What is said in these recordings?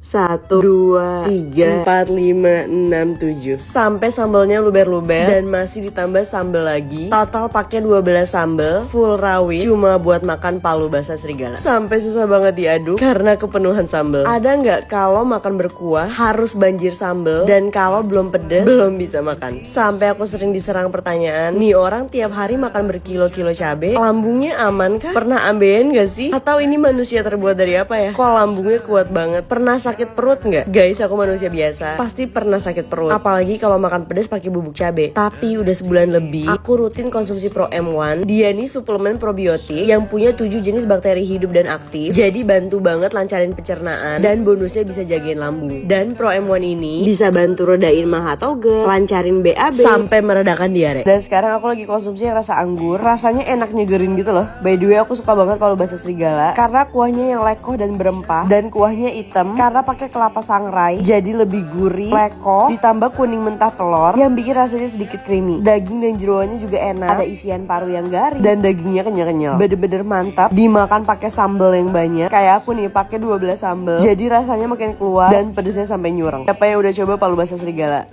1, 2, 3, 4, 5, 6, 7 sampai sambalnya luber-luber dan masih ditambah sambal lagi. Total pakai 12 sambal full rawit cuma buat makan palu basah serigala. Sampai susah banget diaduk karena kepenuhan sambal. Ada nggak kalau makan berkuah harus banjir sambal, dan kalau belum pedes belum bisa makan? Sampai aku sering diserang pertanyaan, nih orang tiap hari makan berkilo-kilo cabai, lambungnya aman kah? Pernah ambeien gak sih? Atau ini manusia terbuat dari apa ya? Kok lambungnya kuat banget? Pernah sakit perut nggak? Guys, aku manusia biasa, pasti pernah sakit perut, apalagi kalau makan pedas pakai bubuk cabai. Tapi udah sebulan lebih aku rutin konsumsi Pro M1. Dia nih suplemen probiotik yang punya 7 jenis bakteri hidup dan aktif, jadi bantu banget lancarin pencernaan, dan bonusnya bisa jagain lambung. Dan Pro M1 ini bisa bantu redain maag atau GERD, lancarin BAB, sampai meredakan diare. Dan sekarang aku lagi konsumsi yang rasa anggur, rasanya enak nyegerin gitu loh. By the way, aku suka banget palu basah serigala karena kuahnya yang lekoh dan berempah, dan kuahnya hitam karena pakai kelapa sangrai, jadi lebih gurih, lekoh, ditambah kuning mentah telur yang bikin rasanya sedikit creamy. Daging dan jeroannya juga enak, ada isian paru yang garing dan dagingnya kenyal-kenyal. Bener-bener mantap dimakan pakai sambal yang banyak. Kayak aku nih pakai 12 sambal, jadi rasanya makin keluar dan pedesnya sampai nyurang. Siapa yang udah coba palu basah serigala?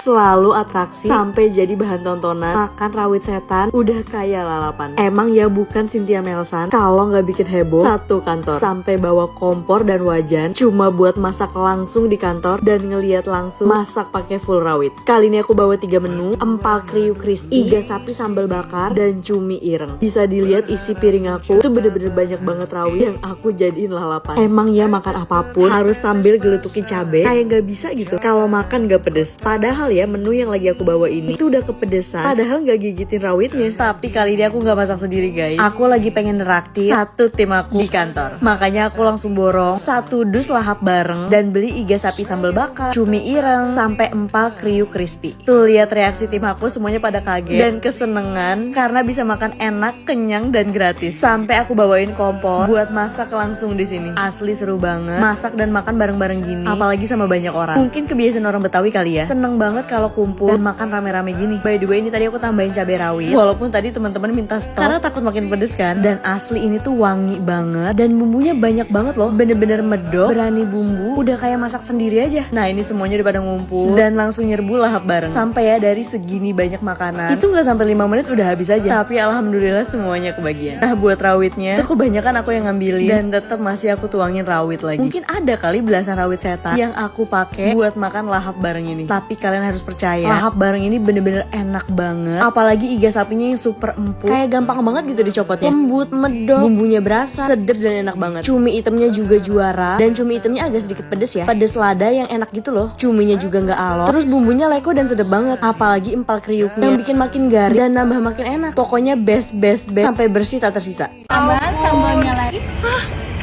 Selalu atraksi sampai jadi bahan tontonan. Makan rawit setan udah kayak lalapan. Emang ya bukan Cynthia Melsan kalau nggak bikin heboh satu kantor. Sampai bawa kompor dan wajan cuma buat masak langsung di kantor dan ngeliat langsung masak pakai full rawit. Kali ini aku bawa 3 menu: empal kriuk crispy, iga sapi sambal bakar, dan cumi ireng. Bisa dilihat isi piring aku tuh bener-bener banyak banget rawit yang aku jadiin lalapan. Emang ya makan apapun harus sambil gelutukin cabai, kayak nggak bisa gitu kalau makan nggak pedes. Padahal ya menu yang lagi aku bawa ini itu udah kepedesan, padahal nggak gigitin rawitnya. Tapi kali ini aku nggak masak sendiri guys. Aku lagi pengen neraktir satu tim aku di kantor, makanya aku langsung borong 1 dus lahap bareng dan beli iga sapi sambal bakar, cumi ireng, sampai empal kriuk crispy. Tuh lihat reaksi tim aku, semuanya pada kaget dan kesenengan karena bisa makan enak, kenyang, dan gratis. Sampai aku bawain kompor buat masak langsung di sini. Asli seru banget masak dan makan bareng-bareng gini, apalagi sama banyak orang. Mungkin kebiasaan orang Betawi kali ya, seneng banget kalau kumpul dan makan rame-rame gini. By the way, ini tadi aku tambahin cabai rawit, walaupun tadi teman-teman minta stop karena takut makin pedes kan. Dan asli ini tuh wangi banget dan bumbunya banyak banget loh, bener-bener medok, berani bumbu, udah kayak masak sendiri aja. Nah ini semuanya udah pada ngumpul dan langsung nyerbu lahap bareng. Sampai ya dari segini banyak makanan itu nggak sampai 5 menit udah habis aja. Tapi alhamdulillah semuanya kebagian. Nah buat rawitnya tuh kebanyakan aku yang ngambilin dan tetap masih aku tuangin rawit lagi. Mungkin ada kali belasan rawit setan yang aku pakai buat makan lahap bareng ini. Tapi kalian harus percaya, lahap bareng ini bener-bener enak banget. Apalagi iga sapinya yang super empuk, kayak gampang banget gitu dicopotnya. Lembut, medok, bumbunya berasa, sedep dan enak banget. Cumi hitamnya juga juara, dan cumi hitamnya agak sedikit pedes ya, pedes lada yang enak gitu loh. Cuminya juga nggak alot, terus bumbunya leko dan sedep banget. Apalagi empal kriuknya yang bikin makin garing dan nambah makin enak. Pokoknya best sampai bersih tak tersisa. Tambahan sambalnya lagi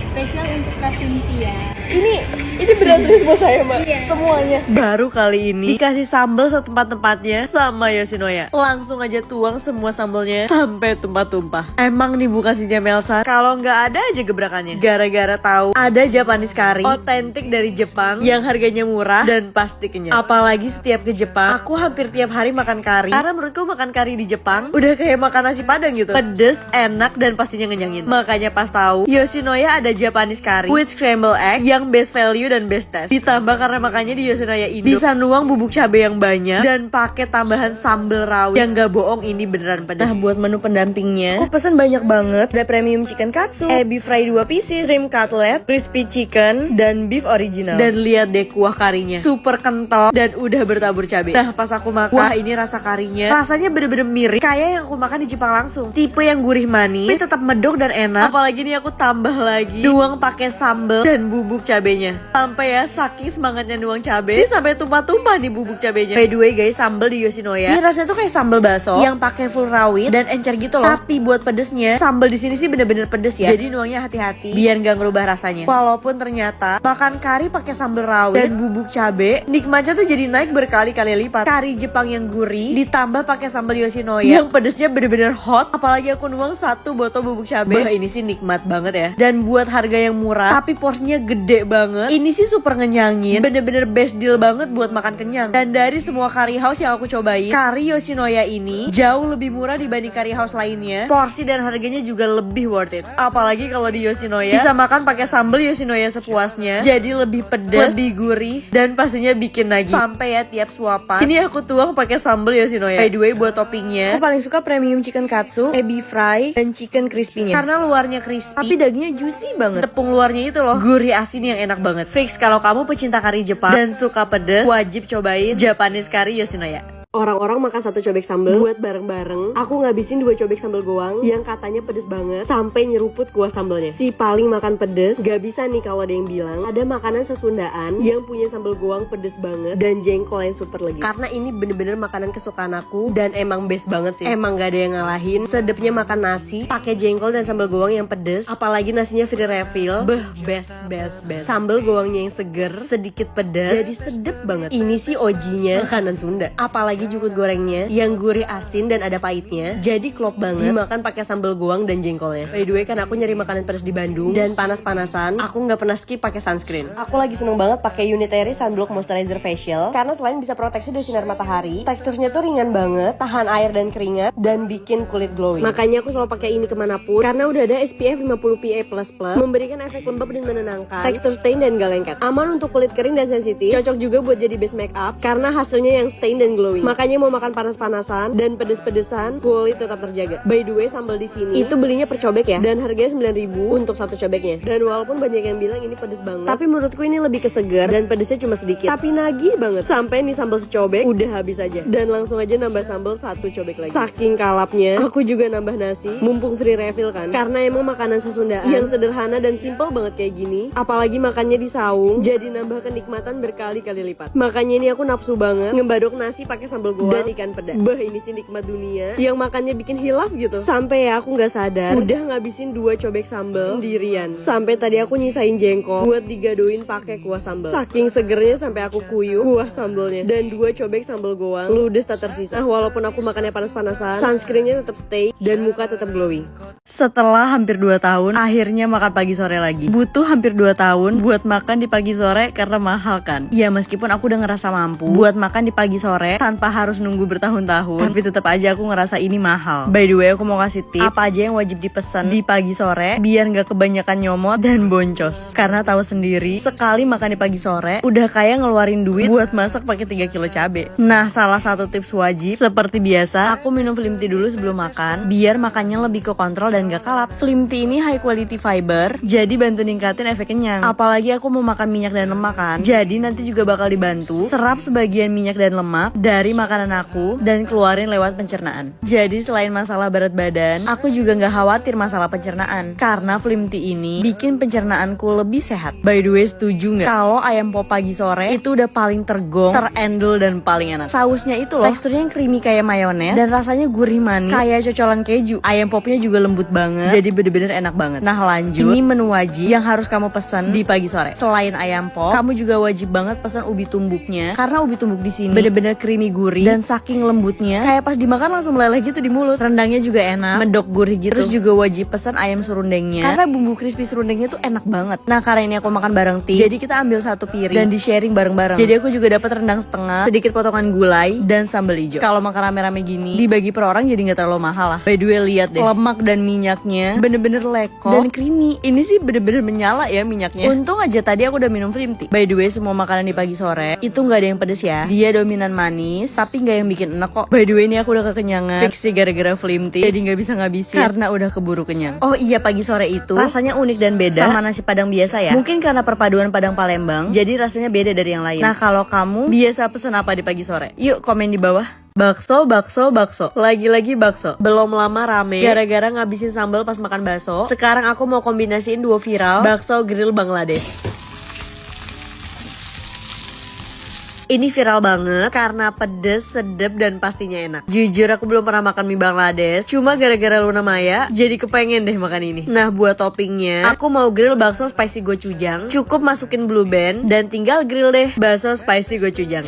spesial untuk Kak Cynthia. Ini beneran tulis buat saya mbak, Iya. semuanya. Baru kali ini dikasih sambal setempat-tempatnya sama Yoshinoya. Langsung aja tuang semua sambalnya sampai tumpah-tumpah. Emang nih bukan Cynthia Melsan kalau nggak ada aja gebrakannya. Gara-gara tahu ada Japanese curry otentik dari Jepang yang harganya murah dan pasti kenyang. Apalagi setiap ke Jepang, aku hampir tiap hari makan curry karena menurutku makan curry di Jepang udah kayak makan nasi padang gitu. Pedes, enak, dan pastinya ngenyangin. Makanya pas tahu Yoshinoya ada Japanese curry with scrambled egg yang best value dan best taste. Ditambah karena makannya di Yoshinoya Indo bisa nuang bubuk cabai yang banyak dan pakai tambahan sambal rawit yang gak bohong, ini beneran pedas. Nah buat menu pendampingnya aku pesen banyak banget. Ada premium chicken katsu, beef fry 2 pieces, shrimp cutlet, crispy chicken, dan beef original. Dan lihat deh kuah karinya super kental dan udah bertabur cabai. Nah pas aku makan, wah ini rasa karinya rasanya bener-bener mirip kayak yang aku makan di Jepang langsung. Tipe yang gurih manis tapi tetap medok dan enak. Apalagi nih aku tambah lagi nuang pakai sambal dan bubuk cabenya. Sampai ya saking semangatnya nuang cabai, ini sampai tumpah-tumpah nih bubuk cabenya. By the way guys, sambal di Yoshinoya ini rasanya tuh kayak sambal bakso yang pakai full rawit dan encer gitu loh. Tapi buat pedesnya, sambal di sini sih bener-bener pedes ya. Jadi nuangnya hati-hati biar gak ngerubah rasanya. Walaupun ternyata makan kari pakai sambal rawit dan bubuk cabai, nikmatnya tuh jadi naik berkali-kali lipat. Kari Jepang yang gurih ditambah pakai sambal Yoshinoya yang pedesnya bener-bener hot. Apalagi aku nuang 1 botol bubuk cabai. Bah ini sih nikmat banget ya. Dan buat harga yang murah tapi porsinya gede banget, ini Ini sih super ngenyangin, bener-bener best deal banget buat makan kenyang. Dan dari semua curry house yang aku cobain, curry Yoshinoya ini jauh lebih murah dibanding curry house lainnya. Porsi dan harganya juga lebih worth it. Apalagi kalau di Yoshinoya bisa makan pakai sambal Yoshinoya sepuasnya, jadi lebih pedas, lebih gurih, dan pastinya bikin nagih sampai ya tiap suapan. Ini aku tuang pakai sambal Yoshinoya. By the way, buat toppingnya, aku paling suka premium chicken katsu, ebi fry, dan chicken crispy-nya. Karena luarnya crispy, tapi dagingnya juicy banget. Tepung luarnya itu loh, gurih asin yang enak banget. Fix kalau kamu pecinta kari Jepang dan suka pedas, wajib cobain Japanese curry Yoshinoya. Orang-orang makan satu cobek sambal buat bareng-bareng. Aku ngabisin 2 cobek sambal goang yang katanya pedes banget sampai nyeruput kuah sambalnya. Si paling makan pedes gak bisa nih kalau ada yang bilang ada makanan sesundaan yang punya sambal goang pedes banget dan jengkol yang super legit. Karena ini bener-bener makanan kesukaan aku dan emang best banget sih. Emang gak ada yang ngalahin. Sedepnya makan nasi pakai jengkol dan sambal goang yang pedes, apalagi nasinya free refill. Best. Sambal goangnya yang seger, sedikit pedas, jadi sedep banget. Ini sih OG-nya makanan Sunda. Apalagi jukut gorengnya yang gurih asin dan ada pahitnya, jadi klop banget dimakan pakai sambal goang dan jengkolnya. By the way, kan aku nyari makanan pedas di Bandung dan panas-panasan, aku nggak pernah skip pakai sunscreen. Aku lagi seneng banget pakai Unitary Sunblock Moisturizer Facial karena selain bisa proteksi dari sinar matahari, teksturnya tuh ringan banget, tahan air dan keringat, dan bikin kulit glowing. Makanya aku selalu pakai ini kemanapun karena udah ada SPF 50 PA++, memberikan efek lembab dan menenangkan, tekstur stain dan gak lengket, aman untuk kulit kering dan sensitif, cocok juga buat jadi base makeup karena hasilnya yang stain dan glowing. Makanya mau makan panas-panasan dan pedes-pedesan, kulit tetap terjaga. By the way, sambal di sini itu belinya per cobek ya, dan harganya 9.000 untuk satu cobeknya. Dan walaupun banyak yang bilang ini pedes banget, tapi menurutku ini lebih kesegar dan pedesnya cuma sedikit, tapi nagih banget. Sampai nih sambal secobek udah habis aja, dan langsung aja nambah sambal 1 cobek lagi. Saking kalapnya, aku juga nambah nasi, mumpung free refill kan. Karena emang makanan sesundaan yang sederhana dan simple banget kayak gini, apalagi makannya di saung, jadi nambah kenikmatan berkali-kali lipat. Makanya ini aku nafsu banget ngebadok nasi pakai sambal goang dan ikan peda. Ini sih nikmat dunia yang makannya bikin hilaf gitu. Sampai ya aku nggak sadar udah ngabisin 2 cobek sambal sendirian. Sampai tadi aku nyisain jengkol buat digadoin pakai kuah sambal. Saking segernya sampai aku kuyup kuah sambalnya. Dan 2 cobek sambal goang ludes tak tersisa. Walaupun aku makannya panas-panasan, sunscreennya tetap stay dan muka tetap glowing. Setelah hampir 2 tahun, akhirnya makan pagi sore lagi. Butuh hampir 2 tahun buat makan di pagi sore karena mahal kan. Ya meskipun aku udah ngerasa mampu buat makan di pagi sore tanpa harus nunggu bertahun-tahun, tapi tetap aja aku ngerasa ini mahal. By the way, aku mau kasih tip apa aja yang wajib dipesan di pagi sore biar nggak kebanyakan nyomot dan boncos. Karena tahu sendiri, sekali makan di pagi sore udah kayak ngeluarin duit buat masak pakai 3 kilo cabe. Nah, salah satu tips wajib seperti biasa, aku minum Slim Tea dulu sebelum makan biar makannya lebih ke kontrol dan gak kalap. Slim Tea ini high quality fiber, jadi bantu ningkatin efek kenyang. Apalagi aku mau makan minyak dan lemak kan, jadi nanti juga bakal dibantu serap sebagian minyak dan lemak dari makanan aku dan keluarin lewat pencernaan. Jadi selain masalah berat badan, aku juga gak khawatir masalah pencernaan karena Slim Tea ini bikin pencernaanku lebih sehat. By the way, setuju gak kalau ayam pop pagi sore itu udah paling tergong, terendul, dan paling enak. Sausnya itu loh, teksturnya yang creamy kayak mayones dan rasanya gurih manis kayak cocolan keju. Ayam popnya juga lembut banget, jadi bener-bener enak banget. Nah lanjut, ini menu wajib yang harus kamu pesan di pagi sore. Selain ayam pop, kamu juga wajib banget pesan ubi tumbuknya karena ubi tumbuk di sini bener-bener creamy gurih dan saking lembutnya kayak pas dimakan langsung meleleh gitu di mulut. Rendangnya juga enak, medok gurih gitu. Terus juga wajib pesan ayam serundengnya karena bumbu crispy serundengnya tuh enak banget. Nah karena ini aku makan bareng tim, jadi kita ambil satu piring dan di sharing bareng-bareng. Jadi aku juga dapat rendang setengah, sedikit potongan gulai dan sambal hijau. Kalau makan rame-rame gini dibagi per orang jadi nggak terlalu mahal lah. By the way, lihat deh, lemak dan minyaknya bener-bener leko dan creamy. Ini sih bener-bener menyala ya minyaknya. Untung aja tadi aku udah minum Slim Tea. By the way, semua makanan di pagi sore itu nggak ada yang pedes ya. Dia dominan manis, tapi nggak yang bikin enak kok. By the way, ini aku udah kekenyangan. Fix sih gara-gara Slim Tea, jadi nggak bisa ngabisin karena udah keburu kenyang. Oh iya, pagi sore itu rasanya unik dan beda sama nasi padang biasa ya. Mungkin karena perpaduan Padang Palembang, jadi rasanya beda dari yang lain. Nah kalau kamu biasa pesen apa di pagi sore? Yuk komen di bawah. Bakso. Lagi-lagi bakso. Belum lama rame gara-gara ngabisin sambal pas makan bakso. Sekarang aku mau kombinasiin duo viral, bakso grill Bangladesh. Ini viral banget karena pedes, sedep, dan pastinya enak. Jujur aku belum pernah makan mie Bangladesh, cuma gara-gara Luna Maya jadi kepengen deh makan ini. Nah buat toppingnya, aku mau grill bakso spicy gochujang. Cukup masukin blue band dan tinggal grill deh bakso spicy gochujang.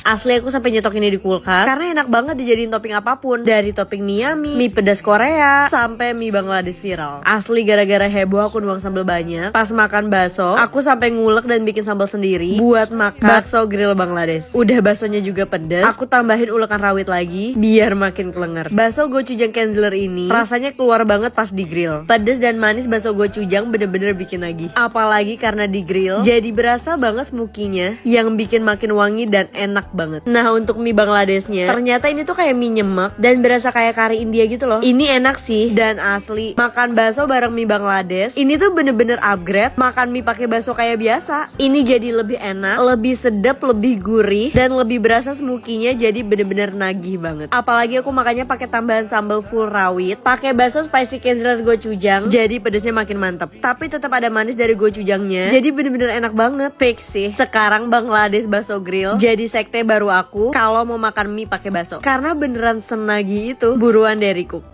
Asli aku sampai nyetok ini di kulkas karena enak banget dijadiin topping apapun. Dari topping mie pedas Korea, sampai mie Bangladesh viral. Asli gara-gara heboh aku nuang sambal banyak. Pas makan bakso, aku sampai ngulek dan bikin sambal sendiri buat makan bakso grill Bangladesh. Udah baksonya juga pedas, aku tambahin ulekan rawit lagi biar makin kelenger. Bakso gochujang Kenzler ini rasanya keluar banget pas di grill. Pedas dan manis bakso gochujang bener-bener bikin lagi. Apalagi karena di grill, jadi berasa banget smokinya yang bikin makin wangi dan enak banget. Nah untuk mie Bangladeshnya, ternyata ini tuh kayak mie nyemek dan berasa kayak kari India gitu loh. Ini enak sih dan asli. Makan bakso bareng mie Bangladesh, ini tuh bener-bener upgrade makan mie pakai bakso kayak biasa. Ini jadi lebih enak, lebih sedap, lebih gurih dan lebih berasa smokinya, jadi bener-bener nagih banget. Apalagi aku makannya pakai tambahan sambal full rawit, pakai bakso spicy Kenzler gochujang, jadi pedesnya makin mantep. Tapi tetap ada manis dari gochujangnya, jadi bener-bener enak banget. Fix sih. Sekarang Bangladesh bakso grill jadi sekte baru aku kalau mau makan mie pakai bakso. Karena beneran senagi itu. Buruan dari Cook.